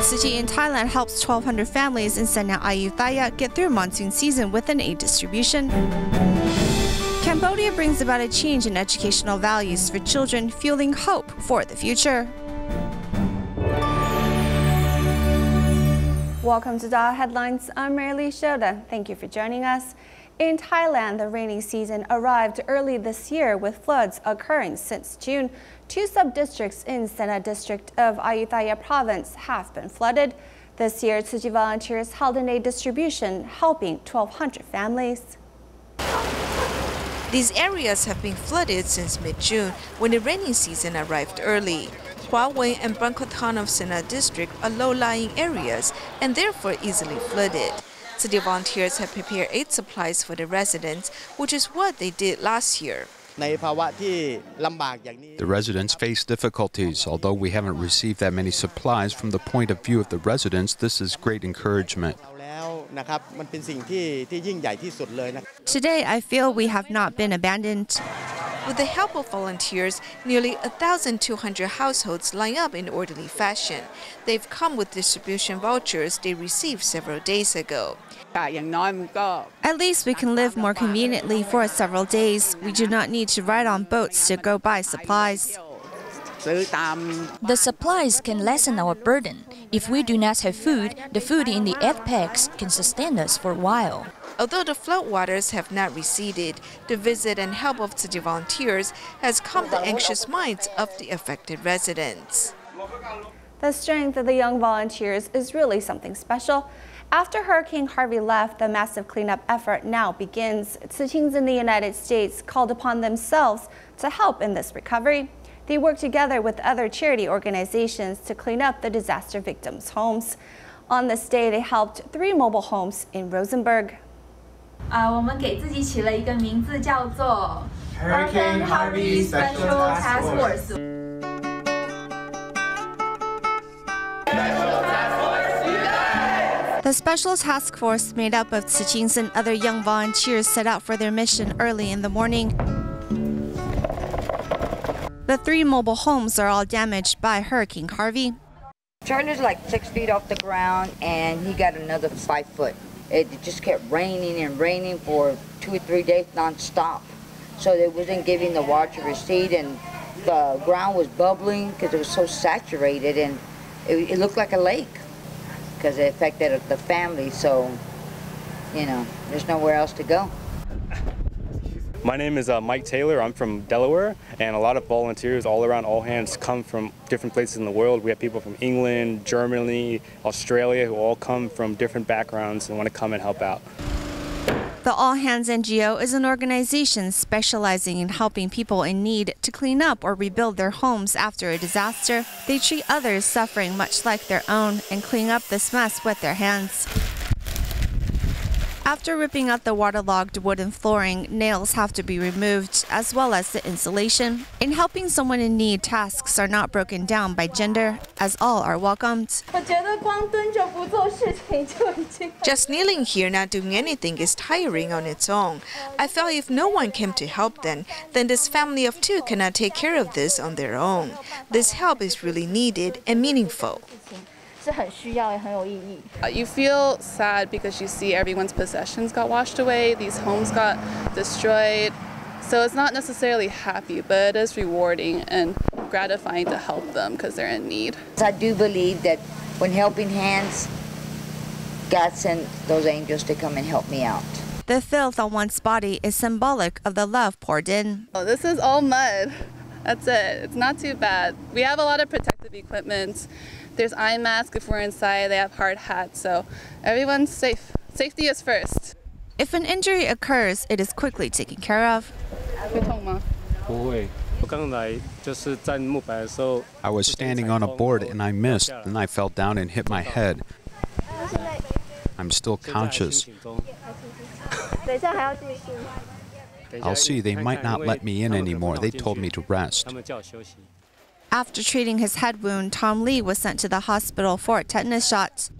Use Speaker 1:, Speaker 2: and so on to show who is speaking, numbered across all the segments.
Speaker 1: Tzu Chi in Thailand helps 1,200 families in Sena, Ayutthaya get through monsoon season with an aid distribution. Cambodia brings about a change in educational values for children, fueling hope for the future. Welcome to DaAi Headlines. I'm Marilee Shoda. Thank you for joining us. In Thailand, the rainy season arrived early this year with floods occurring since June. 2 sub-districts in Sena district of Ayutthaya province have been flooded. This year, Tzu Chi volunteers held an aid distribution, helping 1,200 families.
Speaker 2: These areas have been flooded since mid-June, when the rainy season arrived early. Hua Wen and Bangkotan of Sena district are low-lying areas and therefore easily flooded. Tzu Chi volunteers have prepared aid supplies for the residents, which is what they did last year.
Speaker 3: The residents face difficulties. Although we haven't received that many supplies, from the point of view of the residents, this is great encouragement.
Speaker 1: Today, I feel we have not been abandoned.
Speaker 2: With the help of volunteers, nearly 1,200 households line up in orderly fashion. They've come with distribution vouchers they received several days ago.
Speaker 1: At least we can live more conveniently for several days. We do not need to ride on boats to go buy supplies.
Speaker 4: The supplies can lessen our burden. If we do not have food, the food in the aid packs can sustain us for a while.
Speaker 2: Although the floodwaters have not receded, the visit and help of Tzu Chi volunteers has calmed the anxious minds of the affected residents.
Speaker 1: The strength of the young volunteers is really something special. After Hurricane Harvey left, the massive cleanup effort now begins. Tzu Chis in the United States called upon themselves to help in this recovery. They work together with other charity organizations to clean up the disaster victims' homes. On this day, they helped 3 mobile homes in Rosenberg.
Speaker 5: 我们给自己取了一个名字，叫做 Hurricane Harvey Special Task Force.
Speaker 1: The Special Task Force, made up of Tzu Chis and other young volunteers, set out for their mission early in the morning. The 3 mobile homes are all damaged by Hurricane Harvey.
Speaker 6: Charlie's like 6 feet off the ground, and he got another 5 foot. It just kept raining and raining for 2 or 3 days non-stop. So they wasn't giving the water to recede, and the ground was bubbling because it was so saturated, and it looked like a lake because it affected the family. So, you know, there's nowhere else to go.
Speaker 7: My name is Mike Taylor. I'm from Delaware, and a lot of volunteers all around All Hands come from different places in the world. We have people from England, Germany, Australia who all come from different backgrounds and want to come and help out.
Speaker 1: The All Hands NGO is an organization specializing in helping people in need to clean up or rebuild their homes after a disaster. They treat others suffering much like their own and clean up this mess with their hands. After ripping out the waterlogged wooden flooring, nails have to be removed, as well as the insulation. In helping someone in need, tasks are not broken down by gender, as all are welcomed.
Speaker 2: Just kneeling here, not doing anything, is tiring on its own. I felt if no one came to help then this family of 2 cannot take care of this on their own. This help is really needed and meaningful.
Speaker 8: You feel sad because you see everyone's possessions got washed away, these homes got destroyed. So it's not necessarily happy, but it is rewarding and gratifying to help them because they're in need.
Speaker 6: I do believe that when helping hands, God sent those angels to come and help me out.
Speaker 1: The filth on one's body is symbolic of the love poured in.
Speaker 8: Oh, this is all mud. That's it. It's not too bad. We have a lot of protective equipment. There's eye masks if we're inside. They have hard hats, so everyone's safe. Safety is first.
Speaker 1: If an injury occurs, it is quickly taken care of.
Speaker 3: I was standing on a board and I missed, then I fell down and hit my head. I'm still conscious. I'll see, they might not let me in anymore. They told me to rest.
Speaker 1: After treating his head wound, Tom Lee was sent to the hospital for tetanus shots.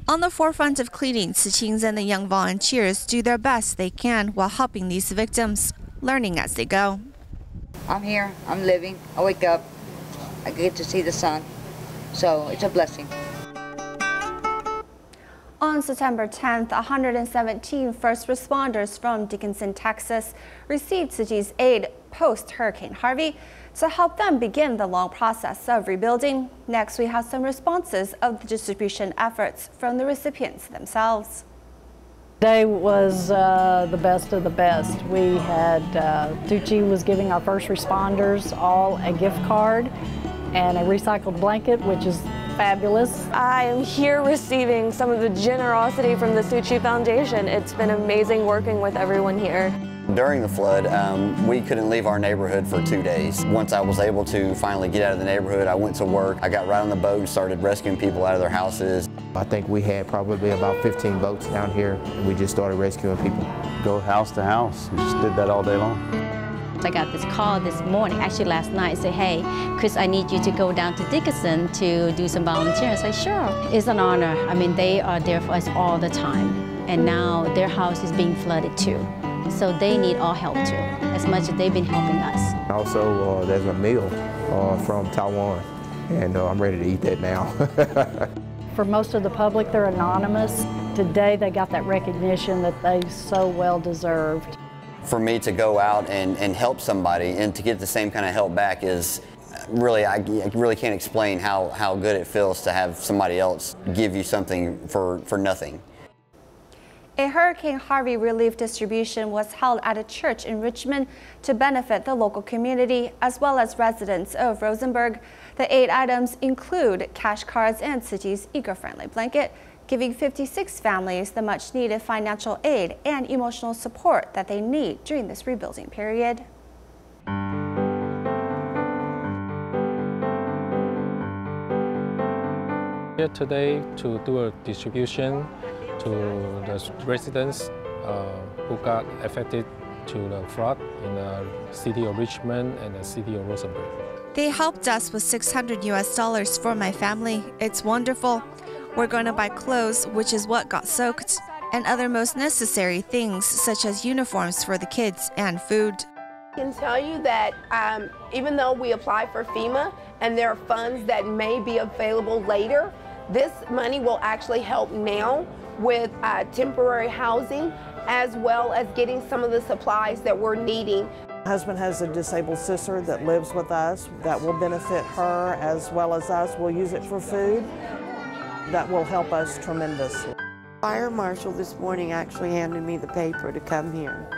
Speaker 1: On the forefront of cleaning, Tzu Chis and the young volunteers do their best they can while helping these victims, learning as they go.
Speaker 6: I'm here, I'm living, I wake up, I get to see the sun, so it's a blessing.
Speaker 1: On September 10th, 117 first responders from Dickinson, Texas, received Tzu Chi's aid post-Hurricane Harvey to help them begin the long process of rebuilding. Next, we have some responses of the distribution efforts from the recipients themselves.
Speaker 9: Today was the best of the best. We had Tzu Chi was giving our first responders all a gift card and a recycled blanket, which is fabulous.
Speaker 10: I am here receiving some of the generosity from the Tzu Chi Foundation. It's been amazing working with everyone here.
Speaker 11: During the flood, we couldn't leave our neighborhood for 2 days. Once I was able to finally get out of the neighborhood, I went to work. I got right on the boat and started rescuing people out of their houses.
Speaker 12: I think we had probably about 15 boats down here, and we just started rescuing people.
Speaker 13: Go house to house. We just did that all day long.
Speaker 14: I got this call this morning, actually last night, say, hey, Chris, I need you to go down to Dickinson to do some volunteering. I say, sure. It's an honor. I mean, they are there for us all the time. And now their house is being flooded too. So they need our help too, as much as they've been helping us.
Speaker 12: Also, there's a meal from Taiwan, and I'm ready to eat that now.
Speaker 9: For most of the public, they're anonymous. Today, they got that recognition that they so well deserved.
Speaker 11: For me to go out and help somebody and to get the same kind of help back is really, I really can't explain how good it feels to have somebody else give you something for nothing.
Speaker 1: A Hurricane Harvey relief distribution was held at a church in Richmond to benefit the local community as well as residents of Rosenberg. The 8 items include cash cards and Tzu Chi's eco-friendly blanket, giving 56 families the much-needed financial aid and emotional support that they need during this rebuilding period.
Speaker 15: Here today to do a distribution to the residents who got affected to the flood in the city of Richmond and the city of Rosenberg.
Speaker 2: They helped us with $600 for my family. It's wonderful. We're going to buy clothes, which is what got soaked, and other most necessary things such as uniforms for the kids and food.
Speaker 16: I can tell you that even though we apply for FEMA and there are funds that may be available later, this money will actually help now with temporary housing as well as getting some of the supplies that we're needing.
Speaker 17: My husband has a disabled sister that lives with us. That will benefit her as well as us. We'll use it for food. That will help us tremendously.
Speaker 18: Fire marshal this morning actually handed me the paper to come here.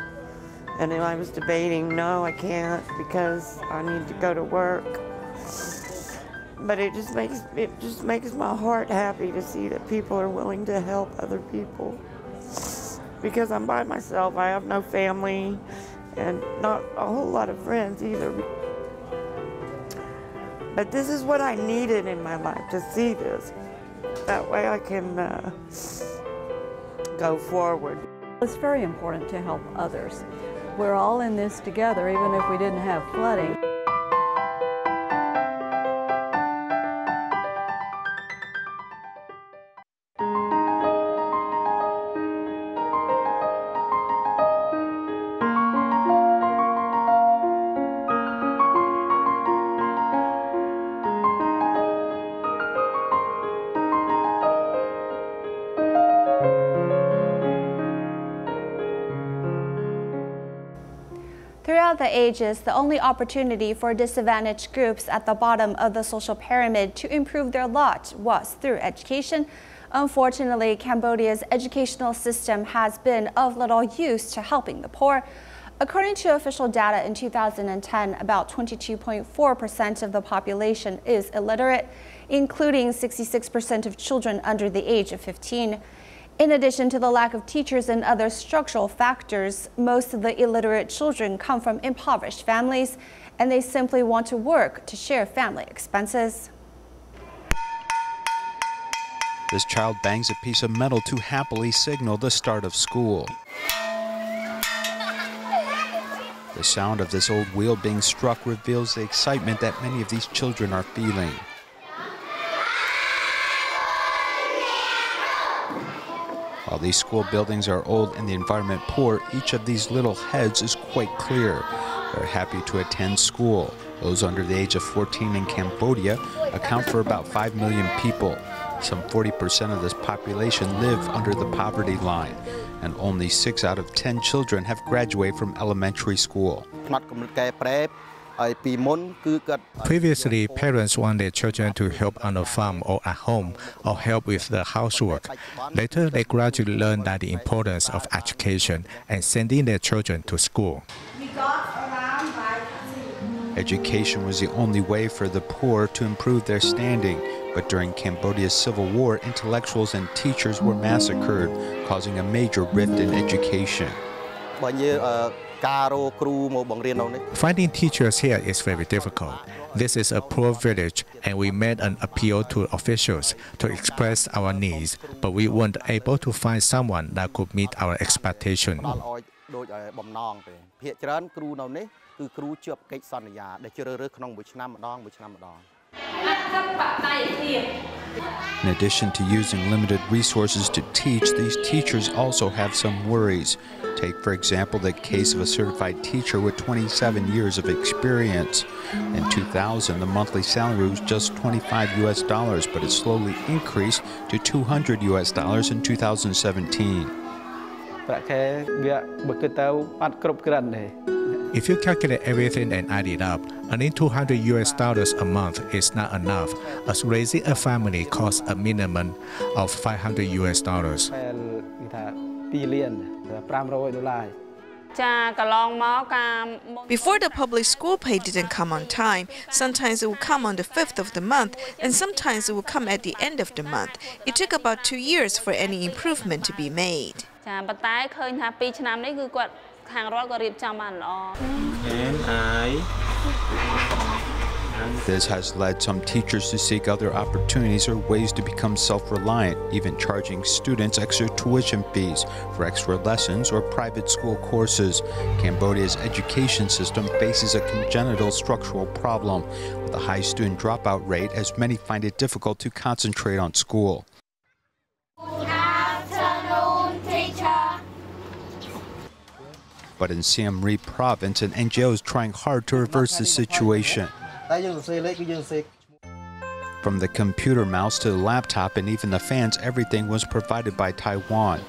Speaker 18: And then I was debating, no, I can't because I need to go to work. But it just makes my heart happy to see that people are willing to help other people. Because I'm by myself, I have no family and not a whole lot of friends either. But this is what I needed in my life, to see this. That way I can go forward.
Speaker 19: It's very important to help others. We're all in this together, even if we didn't have flooding.
Speaker 1: Throughout the ages, the only opportunity for disadvantaged groups at the bottom of the social pyramid to improve their lot was through education. Unfortunately, Cambodia's educational system has been of little use to helping the poor. According to official data in 2010, about 22.4% of the population is illiterate, including 66% of children under the age of 15. In addition to the lack of teachers and other structural factors, most of the illiterate children come from impoverished families, and they simply want to work to share family expenses.
Speaker 3: This child bangs a piece of metal to happily signal the start of school. The sound of this old wheel being struck reveals the excitement that many of these children are feeling. While these school buildings are old and the environment poor, each of these little heads is quite clear. They're happy to attend school. Those under the age of 14 in Cambodia account for about 5 million people. Some 40% of this population live under the poverty line, and only 6 out of 10 children have graduated from elementary school.
Speaker 20: Previously, parents want their children to help on the farm or at home or help with the housework. Later, they gradually learn that the importance of education and sending their children to school.
Speaker 3: Education was the only way for the poor to improve their standing, but during Cambodia's civil war, intellectuals and teachers were massacred, causing a major rift in education.
Speaker 20: Finding teachers here is very difficult. This is a poor village, and we made an appeal to officials to express our needs, but we weren't able to find someone that could meet our expectation.
Speaker 3: In addition to using limited resources to teach, these teachers also have some worries. Take, for example, the case of a certified teacher with 27 years of experience. In 2000, the monthly salary was just $25 US, but it slowly increased to $200 US in 2017.
Speaker 20: If you calculate everything and add it up, earning $200 US a month is not enough, as raising a family costs a minimum of $500 US.
Speaker 2: Before, the public school pay didn't come on time. Sometimes it would come on the 5th of the month, and sometimes it would come at the end of the month. It took about 2 years for any improvement to be made.
Speaker 3: This has led some teachers to seek other opportunities or ways to become self-reliant, even charging students extra tuition fees for extra lessons or private school courses. Cambodia's education system faces a congenital structural problem with a high student dropout rate, as many find it difficult to concentrate on school. But in Siem Reap province, an NGO is trying hard to reverse the situation. From the computer mouse to the laptop and even the fans, everything was provided by Taiwan.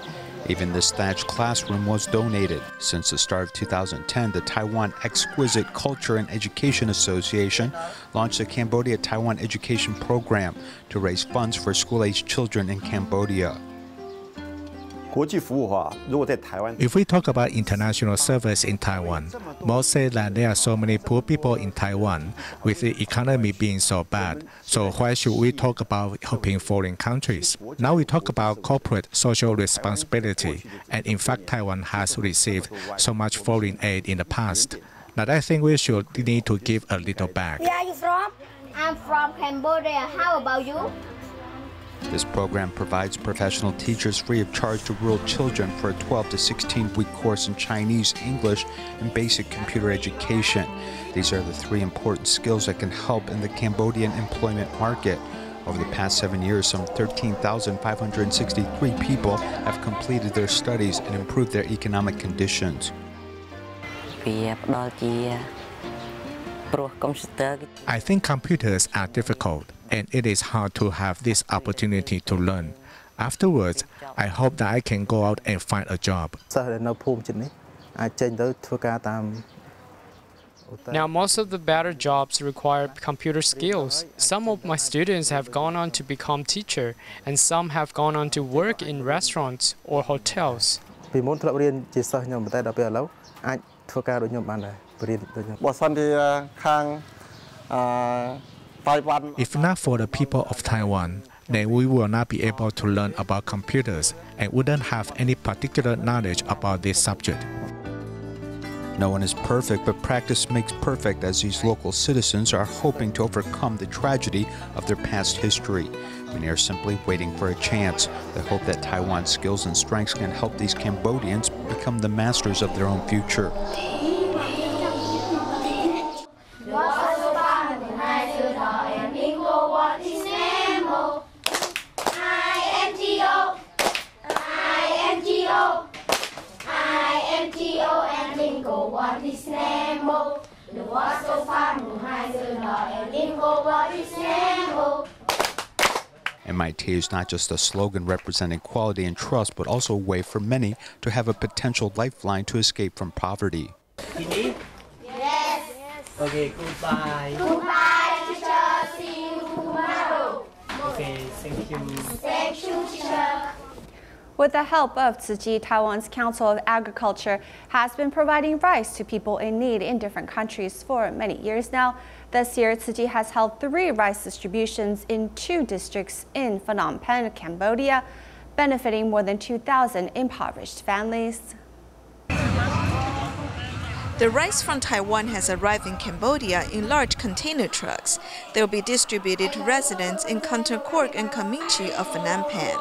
Speaker 3: Even this thatched classroom was donated. Since the start of 2010, the Taiwan Exquisite Culture and Education Association launched the Cambodia-Taiwan Education Program to raise funds for school-aged children in Cambodia.
Speaker 20: If we talk about international service in Taiwan, most say that there are so many poor people in Taiwan, with the economy being so bad. So why should we talk about helping foreign countries? Now we talk about corporate social responsibility, and in fact Taiwan has received so much foreign aid in the past that I think we need to give a little back.
Speaker 21: Where are you from? I'm from Cambodia. How about you?
Speaker 3: This program provides professional teachers free of charge to rural children for a 12 to 16-week course in Chinese, English, and basic computer education. These are the 3 important skills that can help in the Cambodian employment market. Over the past 7 years, some 13,563 people have completed their studies and improved their economic conditions.
Speaker 20: I think computers are difficult, and it is hard to have this opportunity to learn. Afterwards, I hope that I can go out and find a job.
Speaker 22: Now, most of the better jobs require computer skills. Some of my students have gone on to become teachers, and some have gone on to work in restaurants or hotels.
Speaker 20: If not for the people of Taiwan, then we will not be able to learn about computers and wouldn't have any particular knowledge about this subject.
Speaker 3: No one is perfect, but practice makes perfect, as these local citizens are hoping to overcome the tragedy of their past history. Many are simply waiting for a chance. They hope that Taiwan's skills and strengths can help these Cambodians become the masters of their own future. MIT is not just a slogan representing quality and trust, but also a way for many to have a potential lifeline to escape from poverty.
Speaker 4: Yes. Okay, goodbye.
Speaker 21: Goodbye, teacher. See you tomorrow.
Speaker 4: Okay, thank you.
Speaker 21: Thank you, teacher.
Speaker 1: With the help of Tzu Chi, Taiwan's Council of Agriculture has been providing rice to people in need in different countries for many years now. This year, Tzu Chi has held 3 rice distributions in 2 districts in Phnom Penh, Cambodia, benefiting more than 2,000 impoverished families.
Speaker 2: The rice from Taiwan has arrived in Cambodia in large container trucks. They will be distributed to residents in Kanton Kork and Kaminchi of Phnom Penh.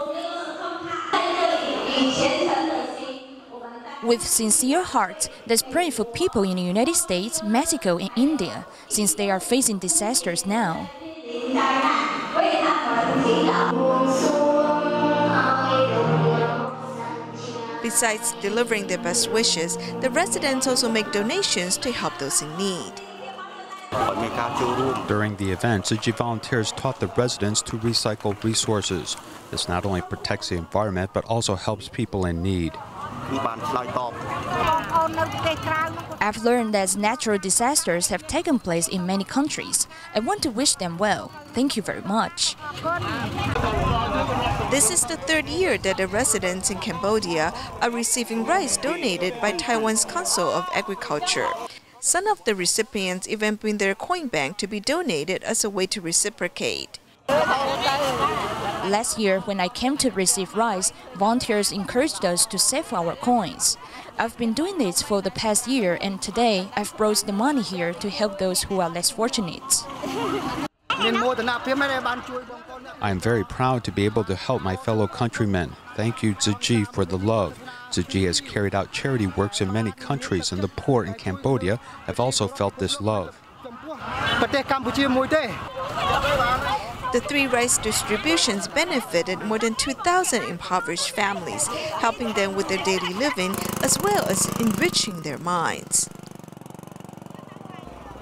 Speaker 5: With sincere hearts, let's pray for people in the United States, Mexico, and India, since they are facing disasters now.
Speaker 2: Besides delivering their best wishes, the residents also make donations to help those in need.
Speaker 3: During the event, Tzu Chi volunteers taught the residents to recycle resources. This not only protects the environment, but also helps people in need.
Speaker 5: I've learned that natural disasters have taken place in many countries. I want to wish them well. Thank you very much.
Speaker 2: This is the 3rd year that the residents in Cambodia are receiving rice donated by Taiwan's Council of Agriculture. Some of the recipients even bring their coin bank to be donated as a way to reciprocate.
Speaker 5: Last year, when I came to receive rice, volunteers encouraged us to save our coins. I've been doing this for the past year, and today I've brought the money here to help those who are less fortunate.
Speaker 3: I am very proud to be able to help my fellow countrymen. Thank you, Tzu Chi, for the love. Tzu Chi has carried out charity works in many countries, and the poor in Cambodia have also felt this love.
Speaker 2: The 3 rice distributions benefited more than 2,000 impoverished families, helping them with their daily living as well as enriching their minds.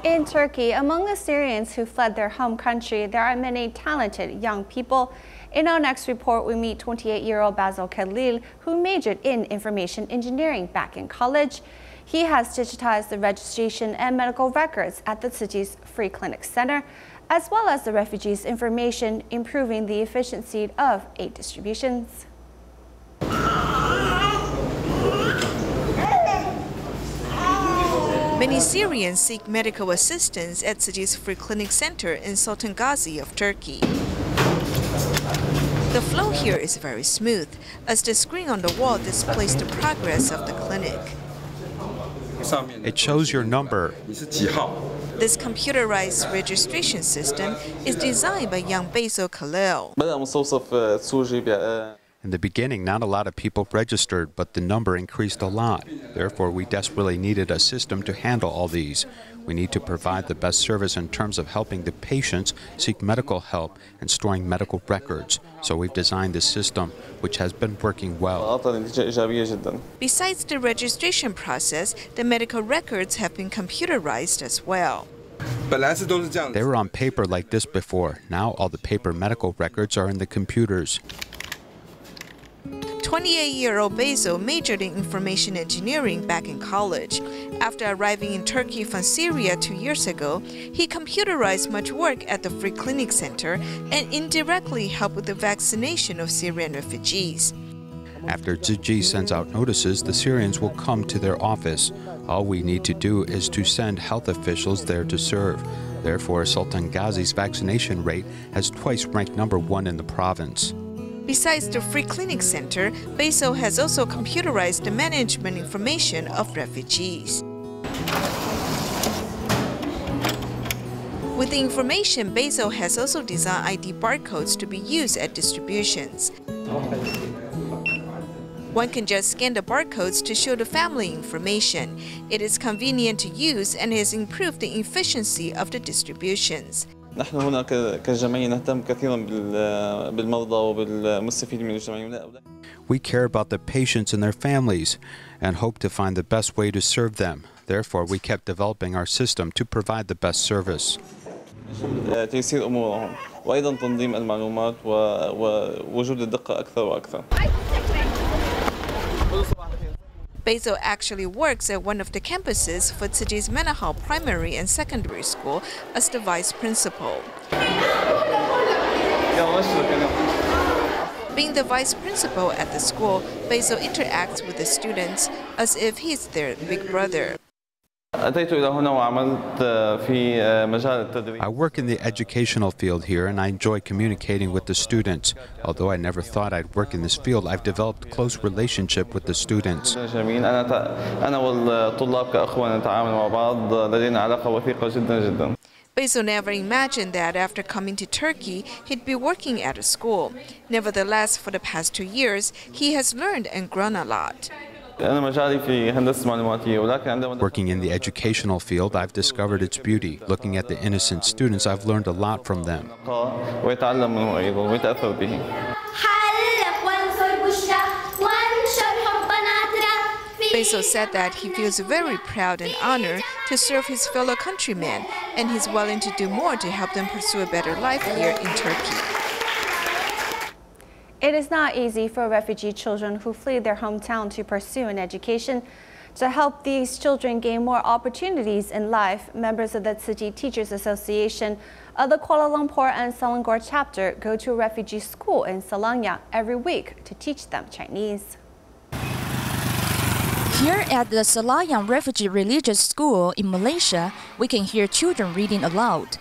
Speaker 1: In Turkey, among the Syrians who fled their home country, there are many talented young people. In our next report, we meet 28-year-old Basil Khalil, who majored in information engineering back in college. He has digitized the registration and medical records at the Tzu Chi's Free Clinic Center, as well as the refugees' information, improving the efficiency of aid distributions.
Speaker 2: Many Syrians seek medical assistance at Tzu Chi's Free Clinic Center in Sultan Gazi of Turkey. The flow here is very smooth, as the screen on the wall displays the progress of the clinic.
Speaker 3: It shows your number.
Speaker 2: This computerized registration system is designed by young Basil Khalil.
Speaker 3: In the beginning, not a lot of people registered, but the number increased a lot. Therefore, we desperately needed a system to handle all these. We need to provide the best service in terms of helping the patients seek medical help and storing medical records. So we've designed this system, which has been working well.
Speaker 2: Besides the registration process, the medical records have been computerized as well.
Speaker 3: They were on paper like this before. Now all the paper medical records are in the computers.
Speaker 2: 28-year-old Basil majored in information engineering back in college. After arriving in Turkey from Syria 2 years ago, he computerized much work at the Free Clinic Center and indirectly helped with the vaccination of Syrian refugees.
Speaker 3: After Tzu Chi sends out notices, the Syrians will come to their office. All we need to do is to send health officials there to serve. Therefore, Sultan Ghazi's vaccination rate has twice ranked #1 in the province.
Speaker 2: Besides the Free Clinic Center, Basil has also computerized the management information of refugees. With the information, Basil has also designed ID barcodes to be used at distributions. One can just scan the barcodes to show the family information. It is convenient to use and has improved the efficiency of the distributions.
Speaker 23: نحن هنا كجمعية نهتم كثيرا بالمرضى وبالمستفيدين من الاجتماعيين.
Speaker 3: We care about the patients and their families and hope to find the best way to serve them. Therefore, we kept developing our system to provide the best service.
Speaker 23: تيسير أمورهم. وأيضا تنظيم المعلومات ووجود الدقة أكثر وأكثر.
Speaker 2: Basil actually works at one of the campuses for Tzu Chi's Menahal Primary and Secondary School as the vice principal. Being the vice principal at the school, Basil interacts with the students as if he's their big brother.
Speaker 3: I work in the educational field here, and I enjoy communicating with the students. Although I never thought I'd work in this field, I've developed a close relationship with the students.
Speaker 2: Basil never imagined that after coming to Turkey, he'd be working at a school. Nevertheless, for the past 2 years, he has learned and grown a lot.
Speaker 3: Working in the educational field, I've discovered its beauty. Looking at the innocent students, I've learned a lot from them.
Speaker 2: Basil said that he feels very proud and honored to serve his fellow countrymen, and he's willing to do more to help them pursue a better life here in Turkey.
Speaker 1: It is not easy for refugee children who flee their hometown to pursue an education. To help these children gain more opportunities in life, members of the Tzu Chi Teachers Association of the Kuala Lumpur and Selangor chapter go to a refugee school in Selangyang every week to teach them Chinese.
Speaker 5: Here at the Selayang Refugee Religious School in Malaysia, we can hear children reading aloud.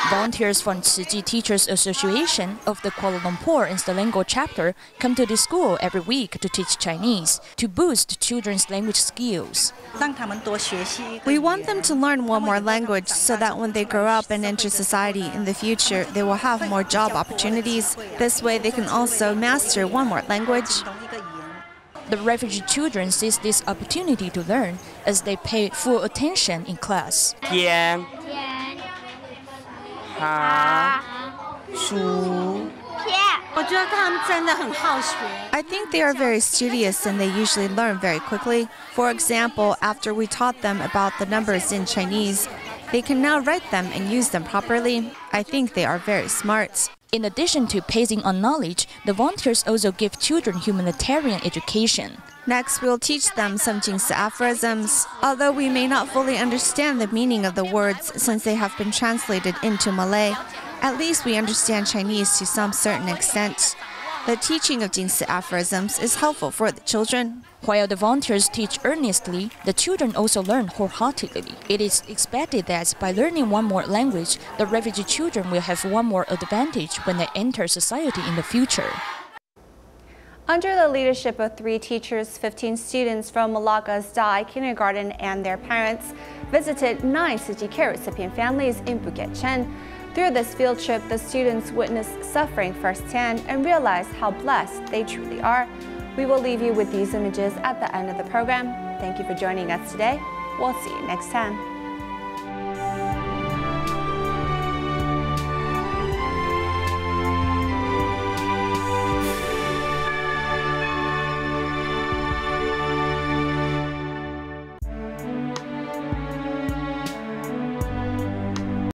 Speaker 5: Volunteers from Tzu Chi Teachers Association of the Kuala Lumpur and Selangor chapter come to the school every week to teach Chinese to boost children's language skills.
Speaker 6: We want them to learn one more language so that when they grow up and enter society in the future, they will have more job opportunities. This way they can also master one more language.
Speaker 5: The refugee children seize this opportunity to learn as they pay full attention in class.
Speaker 6: I think they are very studious and they usually learn very quickly. For example, after we taught them about the numbers in Chinese, they can now write them and use them properly. I think they are very smart.
Speaker 5: In addition to passing on knowledge, the volunteers also give children humanitarian education.
Speaker 6: Next, we'll teach them some Jingsi aphorisms. Although we may not fully understand the meaning of the words since they have been translated into Malay, at least we understand Chinese to some certain extent. The teaching of Jingsi aphorisms is helpful for the children.
Speaker 5: While the volunteers teach earnestly, the children also learn wholeheartedly. It is expected that by learning one more language, the refugee children will have one more advantage when they enter society in the future.
Speaker 1: Under the leadership of 3 teachers, 15 students from Malacca's DaAi Kindergarten and their parents visited 9 Tzu Chi care recipient families in Bukit Chen. Through this field trip, the students witnessed suffering firsthand and realized how blessed they truly are. We will leave you with these images at the end of the program. Thank you for joining us today. We'll see you next time.